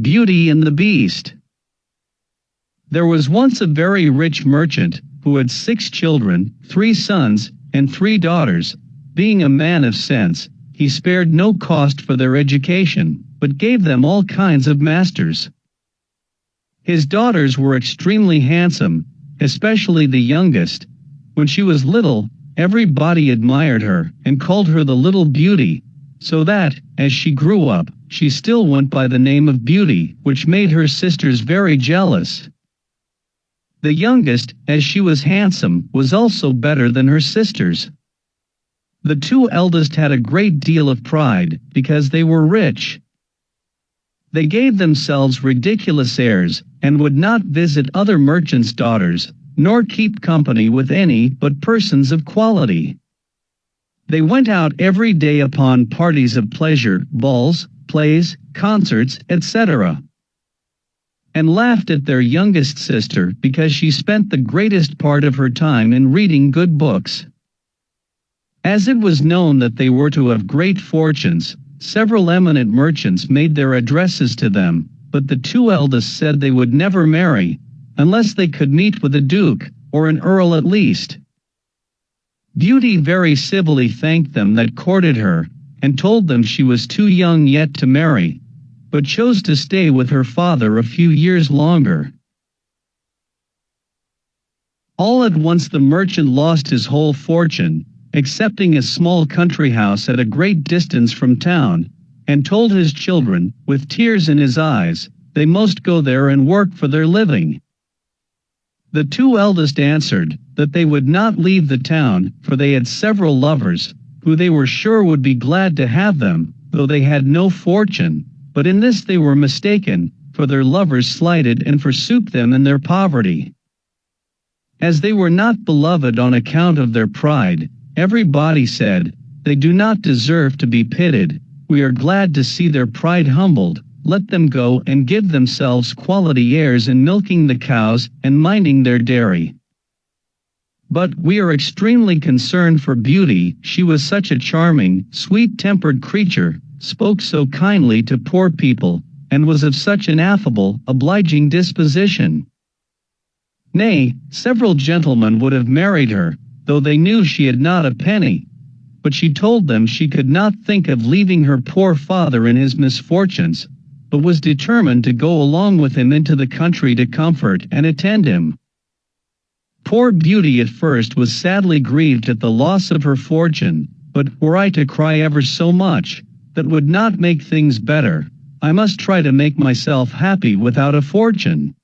Beauty and the Beast. There was once a very rich merchant, who had 6 children, 3 sons, and 3 daughters. Being a man of sense, he spared no cost for their education, but gave them all kinds of masters. His daughters were extremely handsome, especially the youngest. When she was little, everybody admired her, and called her the little beauty, so that, as she grew up, she still went by the name of Beauty, which made her sisters very jealous. The youngest, as she was handsome, was also better than her sisters. The 2 eldest had a great deal of pride, because they were rich. They gave themselves ridiculous airs, and would not visit other merchants' daughters, nor keep company with any but persons of quality. They went out every day upon parties of pleasure, balls, plays, concerts, etc., and laughed at their youngest sister because she spent the greatest part of her time in reading good books. As it was known that they were to have great fortunes, several eminent merchants made their addresses to them, but the 2 eldest said they would never marry, unless they could meet with a duke, or an earl at least. Beauty very civilly thanked them that courted her, and told them she was too young yet to marry, but chose to stay with her father a few years longer. All at once the merchant lost his whole fortune, excepting a small country house at a great distance from town, and told his children, with tears in his eyes, they must go there and work for their living. The 2 eldest answered that they would not leave the town, for they had several lovers, who they were sure would be glad to have them, though they had no fortune. But in this they were mistaken, for their lovers slighted and forsook them in their poverty. As they were not beloved on account of their pride, everybody said, "They do not deserve to be pitied. We are glad to see their pride humbled. Let them go and give themselves quality airs in milking the cows and minding their dairy." But we are extremely concerned for Beauty. She was such a charming, sweet-tempered creature, spoke so kindly to poor people, and was of such an affable, obliging disposition. Nay, several gentlemen would have married her, though they knew she had not a penny. But she told them she could not think of leaving her poor father in his misfortunes, but was determined to go along with him into the country to comfort and attend him. Poor Beauty at first was sadly grieved at the loss of her fortune, but were I to cry ever so much, that would not make things better. I must try to make myself happy without a fortune.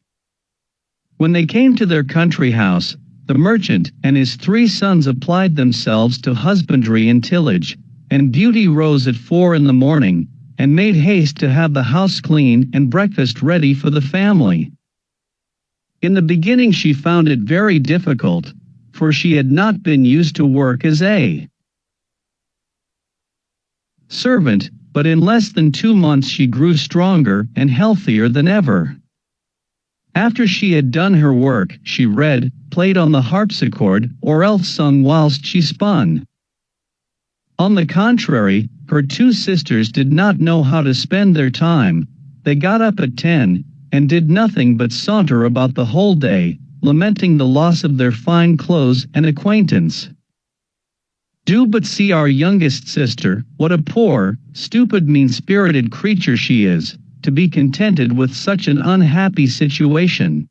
When they came to their country house, the merchant and his 3 sons applied themselves to husbandry and tillage, and Beauty rose at 4 in the morning, and made haste to have the house clean and breakfast ready for the family. In the beginning she found it very difficult, for she had not been used to work as a servant, but in less than 2 months she grew stronger and healthier than ever. After she had done her work, she read, played on the harpsichord, or else sung whilst she spun. On the contrary, her 2 sisters did not know how to spend their time. They got up at 10, and did nothing but saunter about the whole day, lamenting the loss of their fine clothes and acquaintance. Do but see our youngest sister, what a poor, stupid, mean-spirited creature she is, to be contented with such an unhappy situation.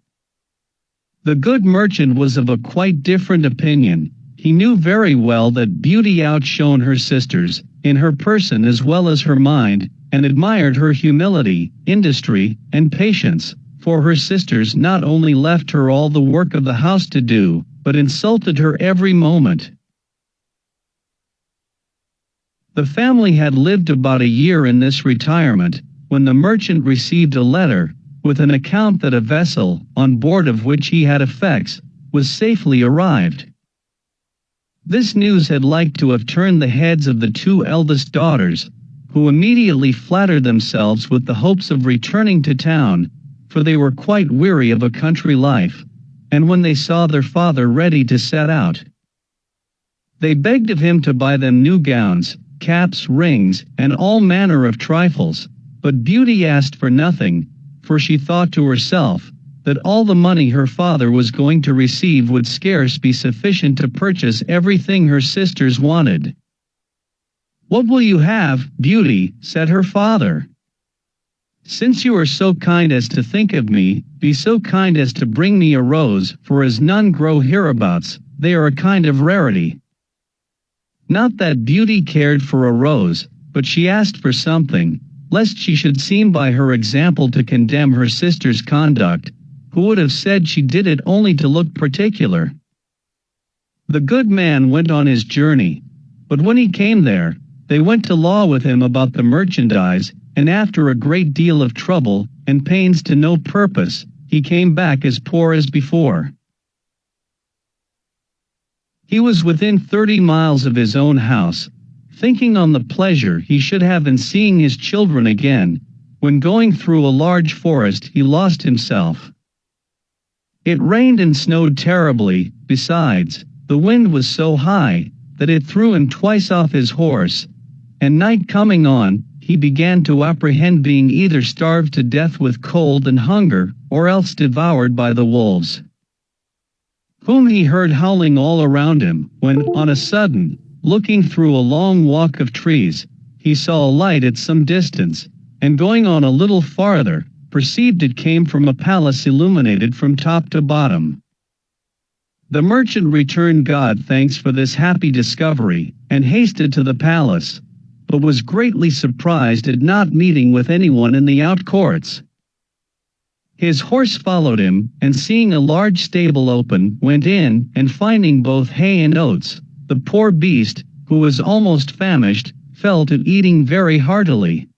The good merchant was of a quite different opinion. He knew very well that Beauty outshone her sisters, in her person as well as her mind, and admired her humility, industry, and patience, for her sisters not only left her all the work of the house to do, but insulted her every moment. The family had lived about a year in this retirement, when the merchant received a letter, with an account that a vessel, on board of which he had effects, was safely arrived. This news had like to have turned the heads of the 2 eldest daughters, who immediately flattered themselves with the hopes of returning to town, for they were quite weary of a country life, and when they saw their father ready to set out, they begged of him to buy them new gowns, caps, rings, and all manner of trifles, But Beauty asked for nothing, for she thought to herself that all the money her father was going to receive would scarce be sufficient to purchase everything her sisters wanted. "What will you have, Beauty?" said her father. "Since you are so kind as to think of me, be so kind as to bring me a rose, for as none grow hereabouts, they are a kind of rarity." Not that Beauty cared for a rose, but she asked for something, lest she should seem by her example to condemn her sister's conduct, who would have said she did it only to look particular. The good man went on his journey, but when he came there, they went to law with him about the merchandise, and after a great deal of trouble and pains to no purpose, he came back as poor as before. He was within 30 miles of his own house, thinking on the pleasure he should have in seeing his children again, when going through a large forest he lost himself. It rained and snowed terribly, besides, the wind was so high that it threw him twice off his horse, and night coming on, he began to apprehend being either starved to death with cold and hunger, or else devoured by the wolves, whom he heard howling all around him, when, on a sudden, looking through a long walk of trees, he saw a light at some distance, and going on a little farther, perceived it came from a palace illuminated from top to bottom. The merchant returned God thanks for this happy discovery, and hasted to the palace, but was greatly surprised at not meeting with anyone in the outcourts. His horse followed him, and seeing a large stable open, went in, and finding both hay and oats, the poor beast, who was almost famished, fell to eating very heartily.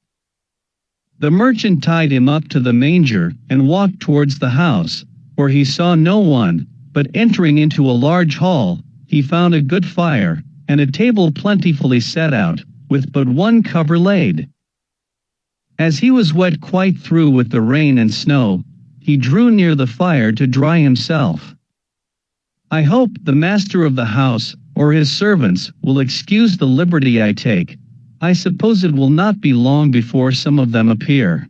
The merchant tied him up to the manger, and walked towards the house, where he saw no one, but entering into a large hall, he found a good fire, and a table plentifully set out, with but one cover laid. As he was wet quite through with the rain and snow, he drew near the fire to dry himself. "I hope the master of the house, or his servants, will excuse the liberty I take. I suppose it will not be long before some of them appear."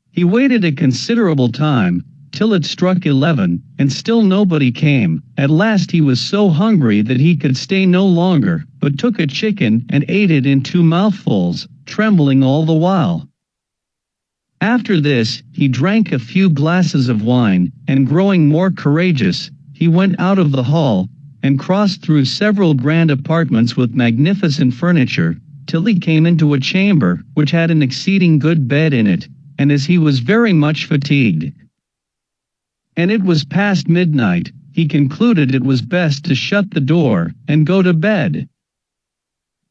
He waited a considerable time, till it struck 11, and still nobody came. At last he was so hungry that he could stay no longer, but took a chicken and ate it in 2 mouthfuls, trembling all the while. After this, he drank a few glasses of wine, and growing more courageous, he went out of the hall, and crossed through several grand apartments with magnificent furniture, till he came into a chamber which had an exceeding good bed in it, and as he was very much fatigued, and it was past midnight, he concluded it was best to shut the door and go to bed.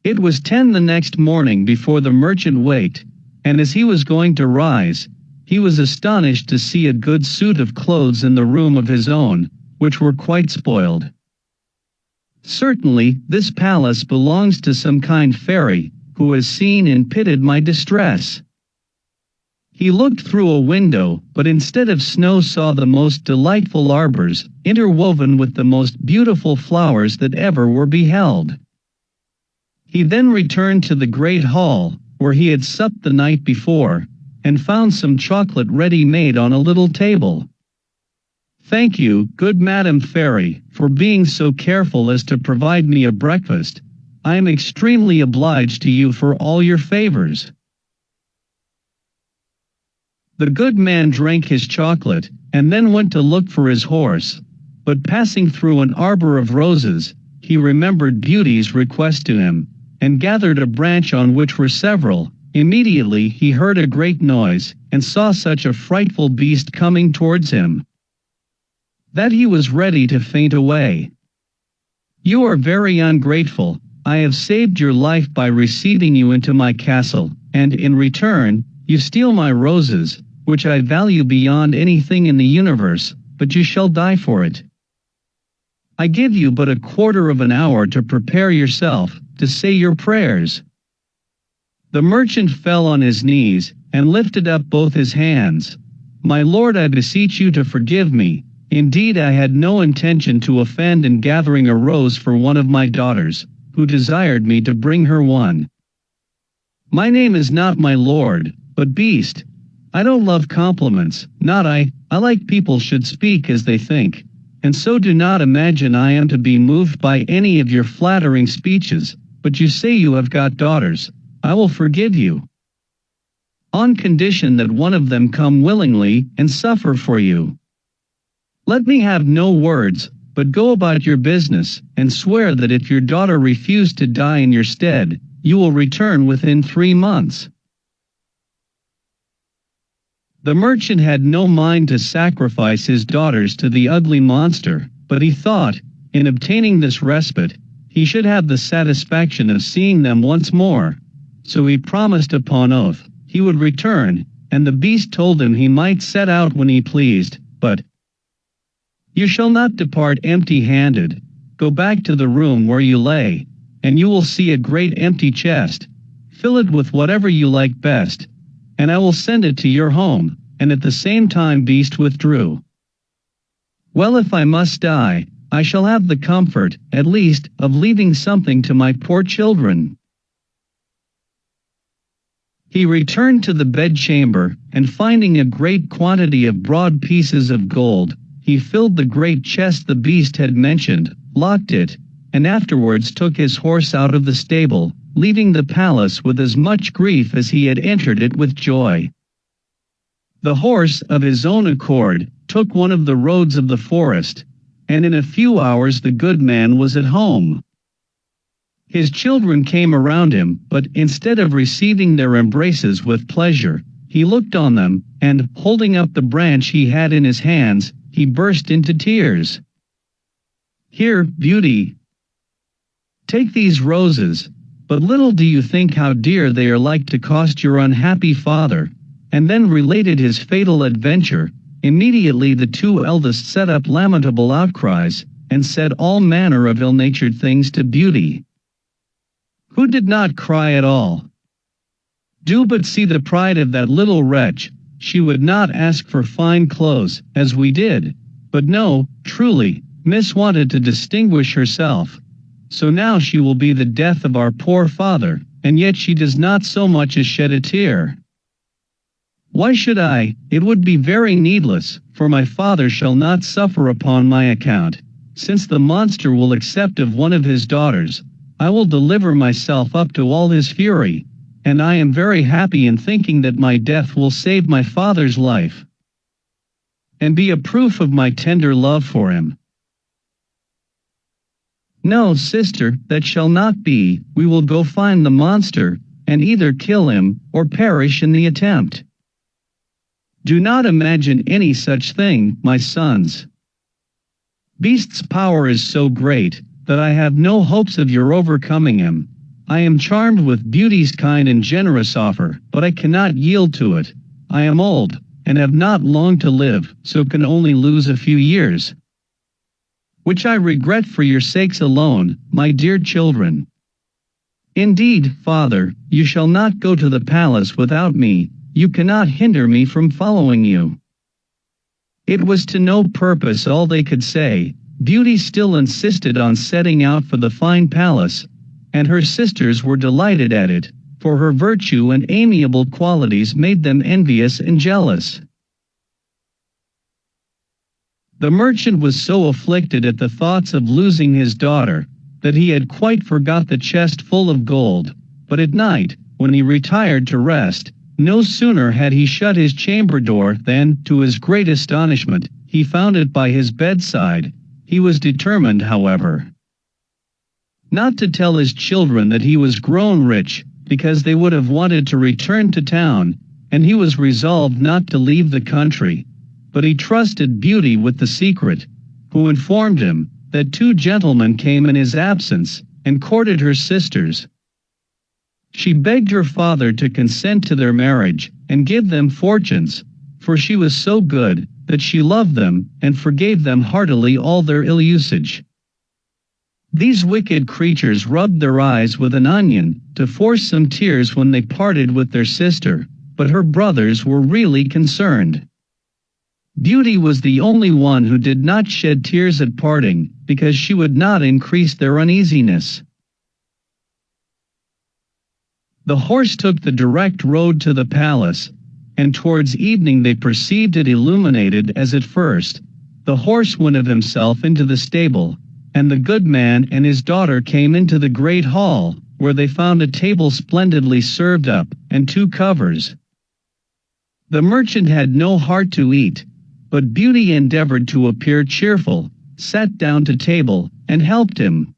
It was 10 the next morning before the merchant waked, and as he was going to rise, he was astonished to see a good suit of clothes in the room of his own, which were quite spoiled. Certainly, this palace belongs to some kind fairy, who has seen and pitied my distress. He looked through a window, but instead of snow saw the most delightful arbors, interwoven with the most beautiful flowers that ever were beheld. He then returned to the great hall, where he had supped the night before, and found some chocolate ready made on a little table. "Thank you, good Madam Fairy, for being so careful as to provide me a breakfast. I am extremely obliged to you for all your favors." The good man drank his chocolate, and then went to look for his horse, but passing through an arbor of roses, he remembered Beauty's request to him, and gathered a branch on which were several. Immediately he heard a great noise, and saw such a frightful beast coming towards him, that he was ready to faint away. "You are very ungrateful. I have saved your life by receiving you into my castle, and in return, you steal my roses, which I value beyond anything in the universe, but you shall die for it. I give you but a quarter of an hour to prepare yourself, to say your prayers." The merchant fell on his knees, and lifted up both his hands. "My lord, I beseech you to forgive me. Indeed, I had no intention to offend in gathering a rose for one of my daughters, who desired me to bring her one. My name is not my lord, but Beast. I don't love compliments, not I. I like people should speak as they think. And so do not imagine I am to be moved by any of your flattering speeches, but you say you have got daughters. I will forgive you, on condition that one of them come willingly and suffer for you. Let me have no words, but go about your business, and swear that if your daughter refuse to die in your stead, you will return within 3 months. The merchant had no mind to sacrifice his daughters to the ugly monster, but he thought, in obtaining this respite, he should have the satisfaction of seeing them once more. So he promised upon oath he would return, and the beast told him he might set out when he pleased, but you shall not depart empty-handed. Go back to the room where you lay, and you will see a great empty chest. Fill it with whatever you like best, and I will send it to your home. And at the same time Beast withdrew. Well, if I must die, I shall have the comfort, at least, of leaving something to my poor children. He returned to the bedchamber, and finding a great quantity of broad pieces of gold, he filled the great chest the Beast had mentioned, locked it, and afterwards took his horse out of the stable, leaving the palace with as much grief as he had entered it with joy. The horse, of his own accord, took one of the roads of the forest, and in a few hours the good man was at home. His children came around him, but instead of receiving their embraces with pleasure, he looked on them, and, holding up the branch he had in his hands, he burst into tears. Here, Beauty, take these roses, but little do you think how dear they are like to cost your unhappy father, and then related his fatal adventure. Immediately the 2 eldest set up lamentable outcries, and said all manner of ill-natured things to Beauty, who did not cry at all. Do but see the pride of that little wretch. She would not ask for fine clothes, as we did, but no, truly, Miss wanted to distinguish herself. So now she will be the death of our poor father, and yet she does not so much as shed a tear. Why should I? It would be very needless, for my father shall not suffer upon my account. Since the monster will accept of one of his daughters, I will deliver myself up to all his fury, and I am very happy in thinking that my death will save my father's life, and be a proof of my tender love for him. No, sister, that shall not be. We will go find the monster, and either kill him, or perish in the attempt. Do not imagine any such thing, my sons. Beast's power is so great, that I have no hopes of your overcoming him. I am charmed with Beauty's kind and generous offer, but I cannot yield to it. I am old, and have not long to live, so can only lose a few years, which I regret for your sakes alone, my dear children. Indeed, father, you shall not go to the palace without me. You cannot hinder me from following you. It was to no purpose all they could say. Beauty still insisted on setting out for the fine palace, and her sisters were delighted at it, for her virtue and amiable qualities made them envious and jealous. The merchant was so afflicted at the thoughts of losing his daughter, that he had quite forgot the chest full of gold, but at night, when he retired to rest, no sooner had he shut his chamber door than, to his great astonishment, he found it by his bedside. He was determined, however, not to tell his children that he was grown rich, because they would have wanted to return to town, and he was resolved not to leave the country. But he trusted Beauty with the secret, who informed him that 2 gentlemen came in his absence, and courted her sisters. She begged her father to consent to their marriage, and give them fortunes, for she was so good, that she loved them, and forgave them heartily all their ill usage. These wicked creatures rubbed their eyes with an onion, to force some tears when they parted with their sister, but her brothers were really concerned. Beauty was the only one who did not shed tears at parting, because she would not increase their uneasiness. The horse took the direct road to the palace, and towards evening they perceived it illuminated as at first. The horse went of himself into the stable, and the good man and his daughter came into the great hall, where they found a table splendidly served up, and 2 covers. The merchant had no heart to eat, but Beauty endeavored to appear cheerful, sat down to table, and helped him.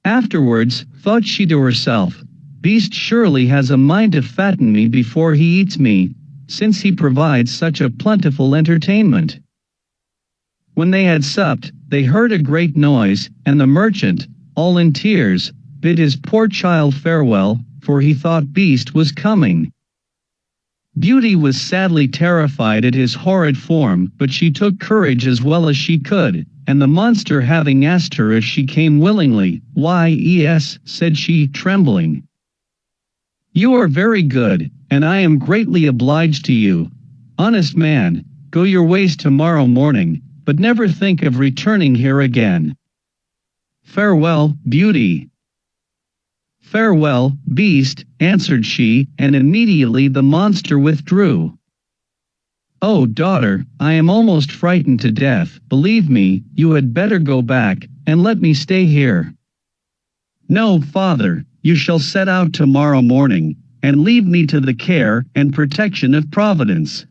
Afterwards, thought she to herself, Beast surely has a mind to fatten me before he eats me, since he provides such a plentiful entertainment. When they had supped, they heard a great noise, and the merchant, all in tears, bid his poor child farewell, for he thought Beast was coming. Beauty was sadly terrified at his horrid form, but she took courage as well as she could, and the monster having asked her if she came willingly, "Why, yes," said she, trembling. "You are very good, and I am greatly obliged to you. Honest man, go your ways tomorrow morning, but never think of returning here again. Farewell, Beauty." "Farewell, Beast," answered she, and immediately the monster withdrew. "Oh, daughter, I am almost frightened to death. Believe me, you had better go back, and let me stay here." "No, father, you shall set out tomorrow morning, and leave me to the care and protection of Providence."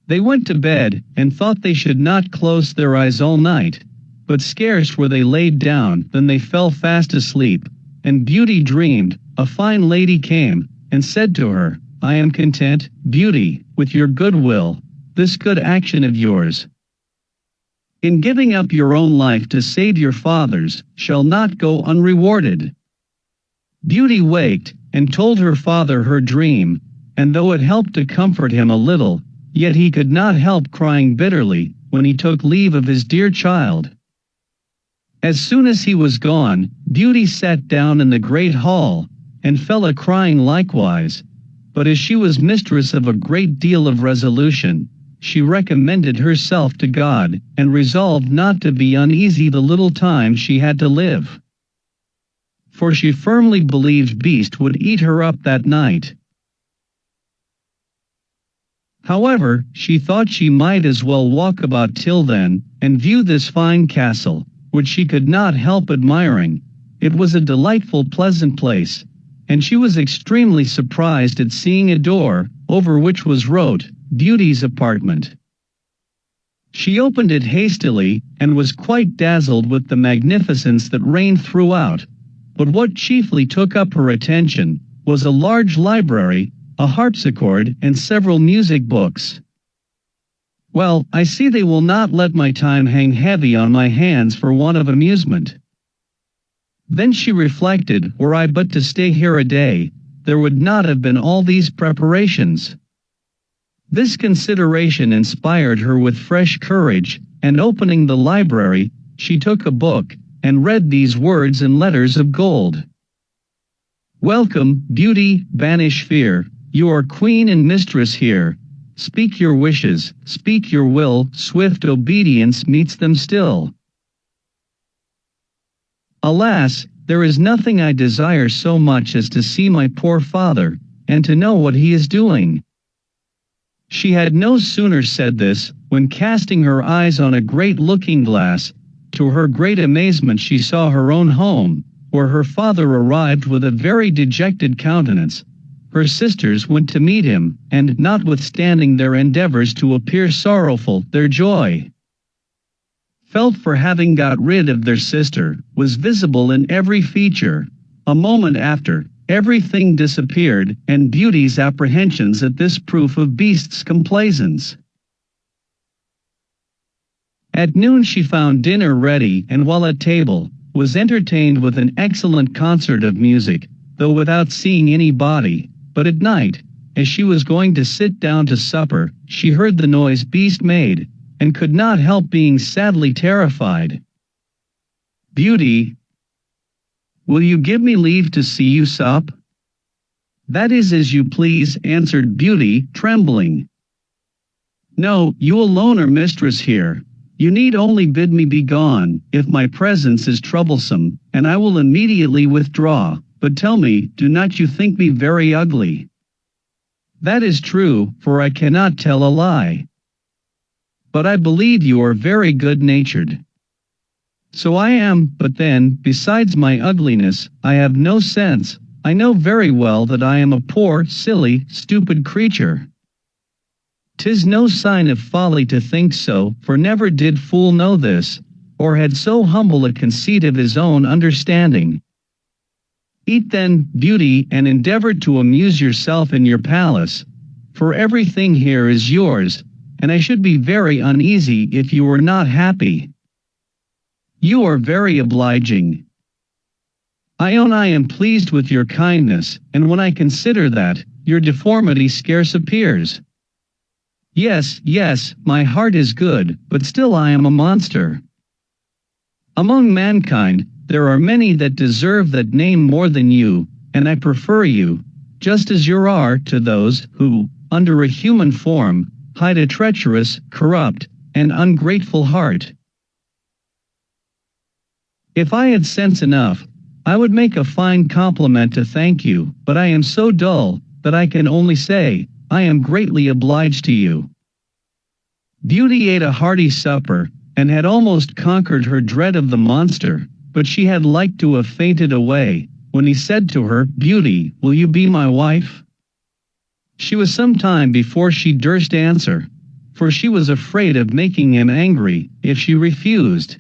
They went to bed, and thought they should not close their eyes all night. But scarce were they laid down than they fell fast asleep, and Beauty dreamed. A fine lady came, and said to her, "I am content, Beauty, with your good will, this good action of yours. In giving up your own life to save your father's, shall not go unrewarded." Beauty waked, and told her father her dream, and though it helped to comfort him a little, yet he could not help crying bitterly, when he took leave of his dear child. As soon as he was gone, Beauty sat down in the great hall, and fell a crying likewise, but as she was mistress of a great deal of resolution, she recommended herself to God, and resolved not to be uneasy the little time she had to live. For she firmly believed Beast would eat her up that night. However, she thought she might as well walk about till then, and view this fine castle, which she could not help admiring. It was a delightful pleasant place, and she was extremely surprised at seeing a door, over which was wrote, "Beauty's apartment." She opened it hastily, and was quite dazzled with the magnificence that reigned throughout. But what chiefly took up her attention, was a large library, a harpsichord, and several music books. "Well, I see they will not let my time hang heavy on my hands for want of amusement." Then she reflected, were I but to stay here a day, there would not have been all these preparations. This consideration inspired her with fresh courage, and opening the library, she took a book, and read these words in letters of gold. "Welcome, Beauty, banish fear, you are queen and mistress here. Speak your wishes, speak your will, swift obedience meets them still. Alas, there is nothing I desire so much as to see my poor father, and to know what he is doing." She had no sooner said this, when casting her eyes on a great looking-glass, to her great amazement she saw her own home, where her father arrived with a very dejected countenance. Her sisters went to meet him, and notwithstanding their endeavors to appear sorrowful, their joy, felt for having got rid of their sister, was visible in every feature. A moment after, everything disappeared, and Beauty's apprehensions at this proof of Beast's complaisance. At noon she found dinner ready, and while at table, was entertained with an excellent concert of music, though without seeing anybody. But at night, as she was going to sit down to supper, she heard the noise Beast made, and could not help being sadly terrified. "Beauty, will you give me leave to see you sup?" "That is as you please," answered Beauty, trembling. "No, you alone are mistress here. You need only bid me be gone, if my presence is troublesome, and I will immediately withdraw. But tell me, do not you think me very ugly? That is true, for I cannot tell a lie. But I believe you are very good-natured. So I am, but then, besides my ugliness, I have no sense. I know very well that I am a poor, silly, stupid creature. 'Tis no sign of folly to think so, for never did fool know this, or had so humble a conceit of his own understanding. Eat then, beauty, and endeavor to amuse yourself in your palace, for everything here is yours, and I should be very uneasy if you were not happy. You are very obliging. I own I am pleased with your kindness, and when I consider that, your deformity scarce appears. Yes, yes, my heart is good, but still I am a monster. Among mankind, there are many that deserve that name more than you, and I prefer you, just as you are, to those who, under a human form, hide a treacherous, corrupt, and ungrateful heart. If I had sense enough, I would make a fine compliment to thank you, but I am so dull, that I can only say, I am greatly obliged to you. Beauty ate a hearty supper, and had almost conquered her dread of the monster, but she had like to have fainted away, when he said to her, Beauty, will you be my wife? She was some time before she durst answer, for she was afraid of making him angry, if she refused.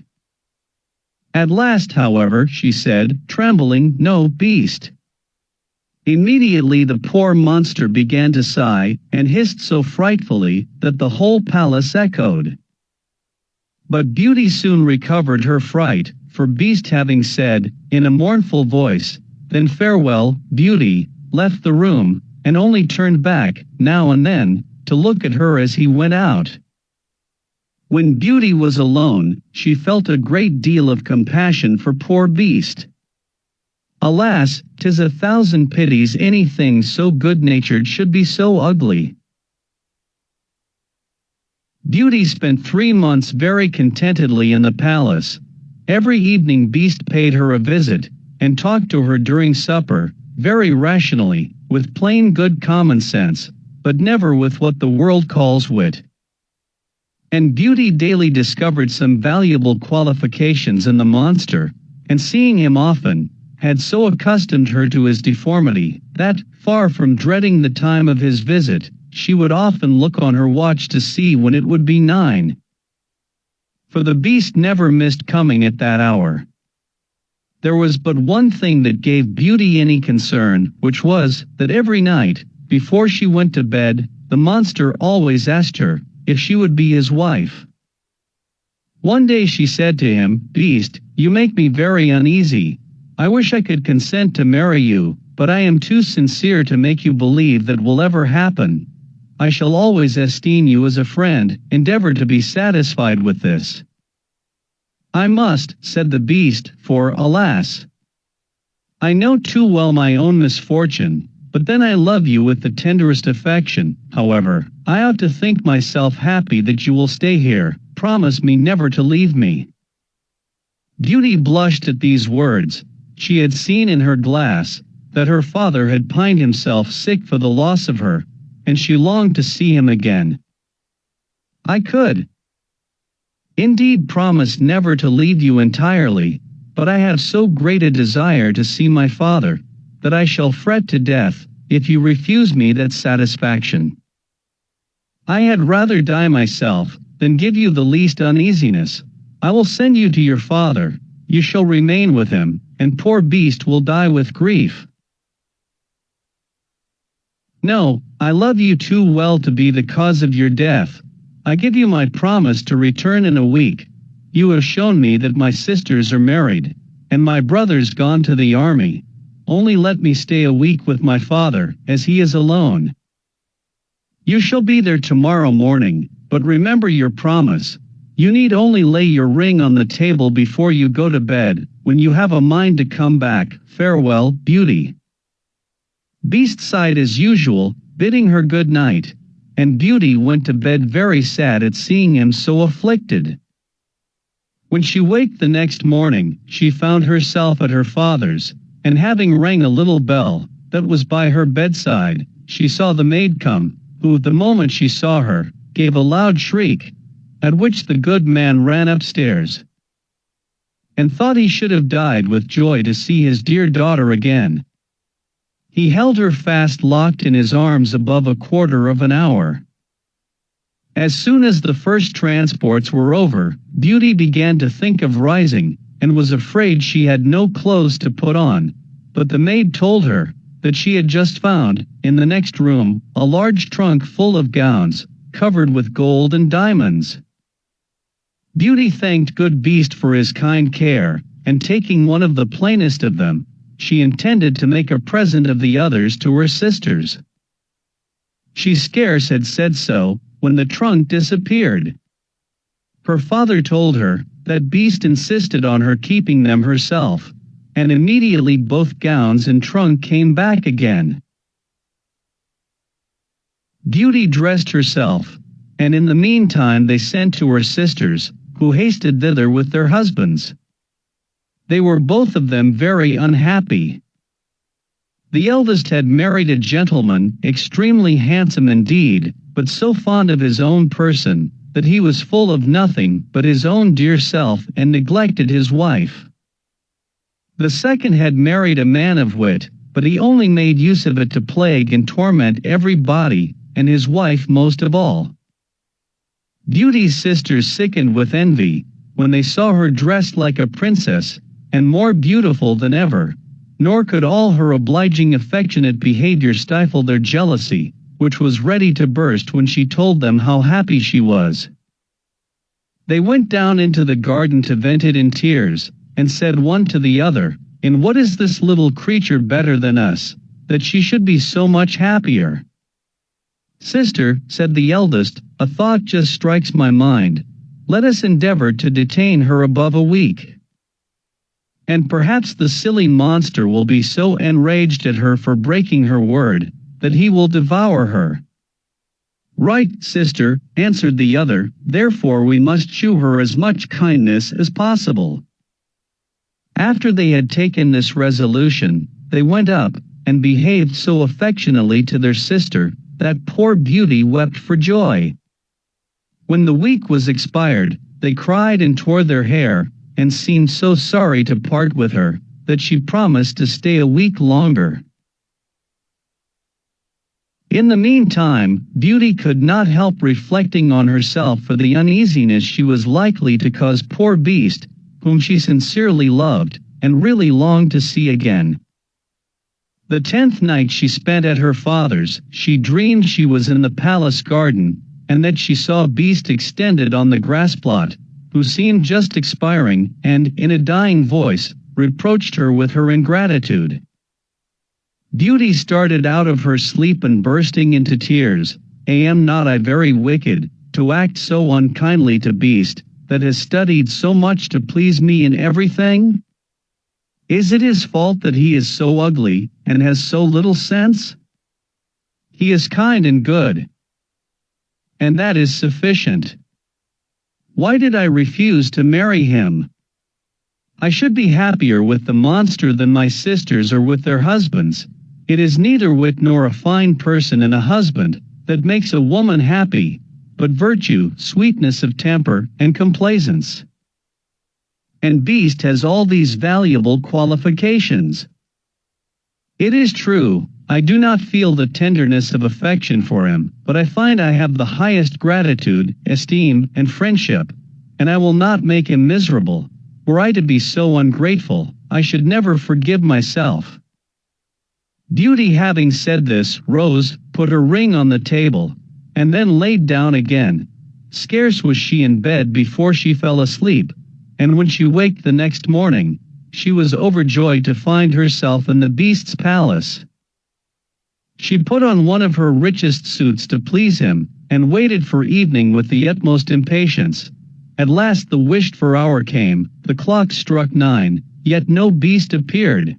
At last, however, she said, trembling, No, beast. Immediately the poor monster began to sigh, and hissed so frightfully, that the whole palace echoed. But Beauty soon recovered her fright, for Beast having said, in a mournful voice, Then farewell, Beauty, left the room, and only turned back, now and then, to look at her as he went out. When Beauty was alone, she felt a great deal of compassion for poor Beast. Alas, 'tis a thousand pities anything so good-natured should be so ugly. Beauty spent 3 months very contentedly in the palace. Every evening Beast paid her a visit, and talked to her during supper, very rationally, with plain good common sense, but never with what the world calls wit. And Beauty daily discovered some valuable qualifications in the monster, and seeing him often, had so accustomed her to his deformity, that, far from dreading the time of his visit, she would often look on her watch to see when it would be 9. For the Beast never missed coming at that hour. There was but one thing that gave Beauty any concern, which was, that every night, before she went to bed, the monster always asked her, if she would be his wife. One day she said to him, Beast, you make me very uneasy. I wish I could consent to marry you, but I am too sincere to make you believe that will ever happen. I shall always esteem you as a friend, endeavor to be satisfied with this. I must, said the Beast, for, alas, I know too well my own misfortune, but then I love you with the tenderest affection. However, I ought to think myself happy that you will stay here. Promise me never to leave me. Beauty blushed at these words. She had seen in her glass that her father had pined himself sick for the loss of her, and she longed to see him again. I could indeed promise never to leave you entirely, but I have so great a desire to see my father, that I shall fret to death, if you refuse me that satisfaction. I had rather die myself, than give you the least uneasiness. I will send you to your father, you shall remain with him, and poor Beast will die with grief. No, I love you too well to be the cause of your death. I give you my promise to return in a week. You have shown me that my sisters are married, and my brother's gone to the army. Only let me stay a week with my father, as he is alone. You shall be there tomorrow morning, but remember your promise. You need only lay your ring on the table before you go to bed, when you have a mind to come back. Farewell, Beauty. Beast sighed as usual, bidding her good night, and Beauty went to bed very sad at seeing him so afflicted. When she waked the next morning, she found herself at her father's, and having rang a little bell that was by her bedside, she saw the maid come, who, the moment she saw her, gave a loud shriek, at which the good man ran upstairs, and thought he should have died with joy to see his dear daughter again. He held her fast locked in his arms above a quarter of an hour. As soon as the first transports were over, Beauty began to think of rising, and was afraid she had no clothes to put on, but the maid told her that she had just found, in the next room, a large trunk full of gowns, covered with gold and diamonds. Beauty thanked good Beast for his kind care, and taking one of the plainest of them, she intended to make a present of the others to her sisters. She scarce had said so, when the trunk disappeared. Her father told her that Beast insisted on her keeping them herself, and immediately both gowns and trunk came back again. Beauty dressed herself, and in the meantime they sent to her sisters, who hasted thither with their husbands. They were both of them very unhappy. The eldest had married a gentleman, extremely handsome indeed, but so fond of his own person, that he was full of nothing but his own dear self and neglected his wife. The second had married a man of wit, but he only made use of it to plague and torment everybody, and his wife most of all. Beauty's sisters sickened with envy, when they saw her dressed like a princess, and more beautiful than ever, nor could all her obliging affectionate behavior stifle their jealousy, which was ready to burst when she told them how happy she was. They went down into the garden to vent it in tears, and said one to the other, "In what is this little creature better than us, that she should be so much happier?" "Sister," said the eldest, "a thought just strikes my mind. Let us endeavor to detain her above a week. And perhaps the silly monster will be so enraged at her for breaking her word, that he will devour her." "Right, sister," answered the other, "therefore we must shew her as much kindness as possible." After they had taken this resolution, they went up, and behaved so affectionately to their sister, that poor Beauty wept for joy. When the week was expired, they cried and tore their hair, and seemed so sorry to part with her, that she promised to stay a week longer. In the meantime, Beauty could not help reflecting on herself for the uneasiness she was likely to cause poor Beast, whom she sincerely loved, and really longed to see again. The 10th night she spent at her father's, she dreamed she was in the palace garden, and that she saw Beast extended on the grass plot, who seemed just expiring, and, in a dying voice, reproached her with her ingratitude. Beauty started out of her sleep and bursting into tears, "Am not I very wicked, to act so unkindly to Beast, that has studied so much to please me in everything? Is it his fault that he is so ugly, and has so little sense? He is kind and good, and that is sufficient. Why did I refuse to marry him? I should be happier with the monster than my sisters or with their husbands. It is neither wit nor a fine person in a husband that makes a woman happy, but virtue, sweetness of temper, and complaisance. And Beast has all these valuable qualifications. It is true, I do not feel the tenderness of affection for him, but I find I have the highest gratitude, esteem, and friendship, and I will not make him miserable. Were I to be so ungrateful, I should never forgive myself." Beauty, having said this, rose, put her ring on the table, and then laid down again. Scarce was she in bed before she fell asleep, and when she waked the next morning, she was overjoyed to find herself in the Beast's palace. She put on one of her richest suits to please him, and waited for evening with the utmost impatience. At last the wished-for hour came, the clock struck 9, yet no Beast appeared.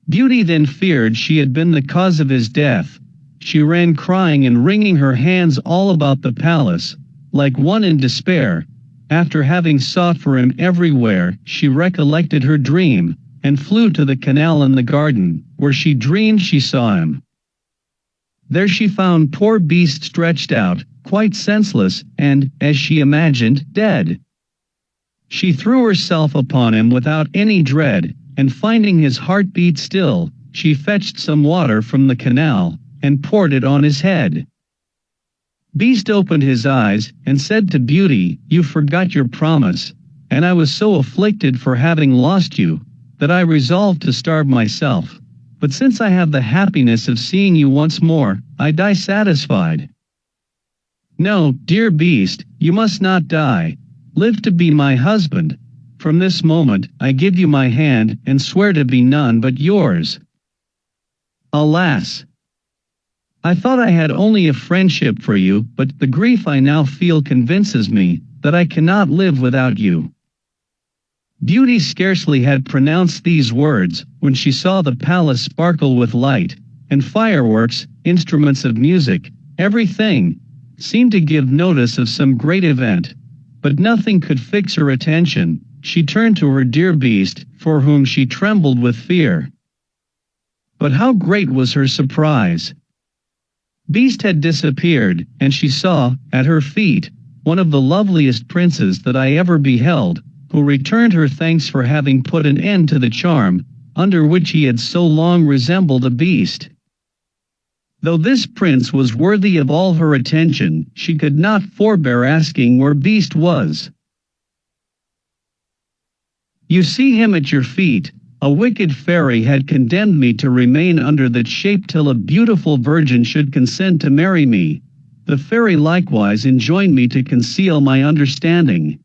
Beauty then feared she had been the cause of his death. She ran crying and wringing her hands all about the palace, like one in despair, After having sought for him everywhere, she recollected her dream, and flew to the canal in the garden, where she dreamed she saw him. There she found poor Beast stretched out, quite senseless, and, as she imagined, dead. She threw herself upon him without any dread, and finding his heart beat still, she fetched some water from the canal, and poured it on his head. Beast opened his eyes, and said to Beauty, "You forgot your promise, and I was so afflicted for having lost you, that I resolved to starve myself. But since I have the happiness of seeing you once more, I die satisfied." "No, dear Beast, you must not die. Live to be my husband. From this moment, I give you my hand, and swear to be none but yours." "Alas! I thought I had only a friendship for you, but the grief I now feel convinces me that I cannot live without you." Beauty scarcely had pronounced these words, when she saw the palace sparkle with light, and fireworks, instruments of music, everything seemed to give notice of some great event. But nothing could fix her attention. She turned to her dear Beast, for whom she trembled with fear. But how great was her surprise! Beast had disappeared, and she saw, at her feet, one of the loveliest princes that I ever beheld, who returned her thanks for having put an end to the charm, under which he had so long resembled a beast. Though this prince was worthy of all her attention, she could not forbear asking where Beast was. "You see him at your feet. A wicked fairy had condemned me to remain under that shape till a beautiful virgin should consent to marry me. The fairy likewise enjoined me to conceal my understanding.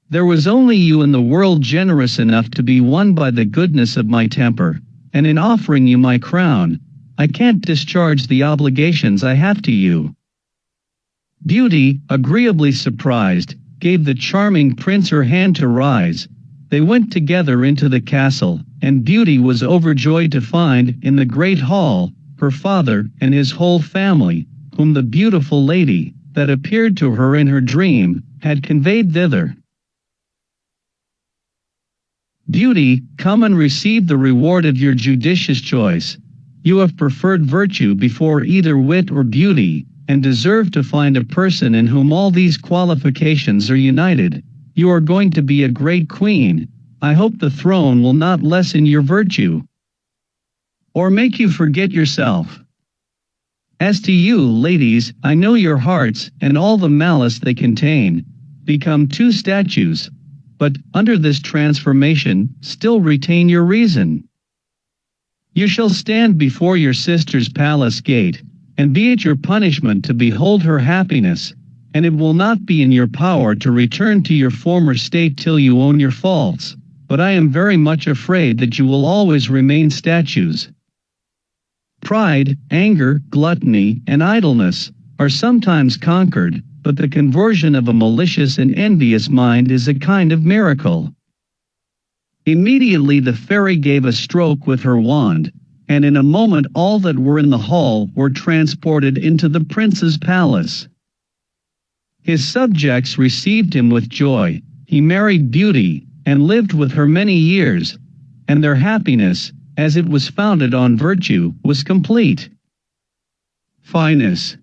There was only you in the world generous enough to be won by the goodness of my temper, and in offering you my crown, I can't discharge the obligations I have to you." Beauty, agreeably surprised, gave the charming prince her hand to rise. They went together into the castle, and Beauty was overjoyed to find, in the great hall, her father and his whole family, whom the beautiful lady, that appeared to her in her dream, had conveyed thither. "Beauty, come and receive the reward of your judicious choice. You have preferred virtue before either wit or beauty, and deserve to find a person in whom all these qualifications are united. You are going to be a great queen. I hope the throne will not lessen your virtue, or make you forget yourself. As to you, ladies, I know your hearts, and all the malice they contain. Become two statues, but, under this transformation, still retain your reason. You shall stand before your sister's palace gate, and be it your punishment to behold her happiness, and it will not be in your power to return to your former state till you own your faults, but I am very much afraid that you will always remain statues. Pride, anger, gluttony, and idleness are sometimes conquered, but the conversion of a malicious and envious mind is a kind of miracle." Immediately the fairy gave a stroke with her wand, and in a moment all that were in the hall were transported into the prince's palace. His subjects received him with joy. He married Beauty, and lived with her many years, and their happiness, as it was founded on virtue, was complete. Fineness.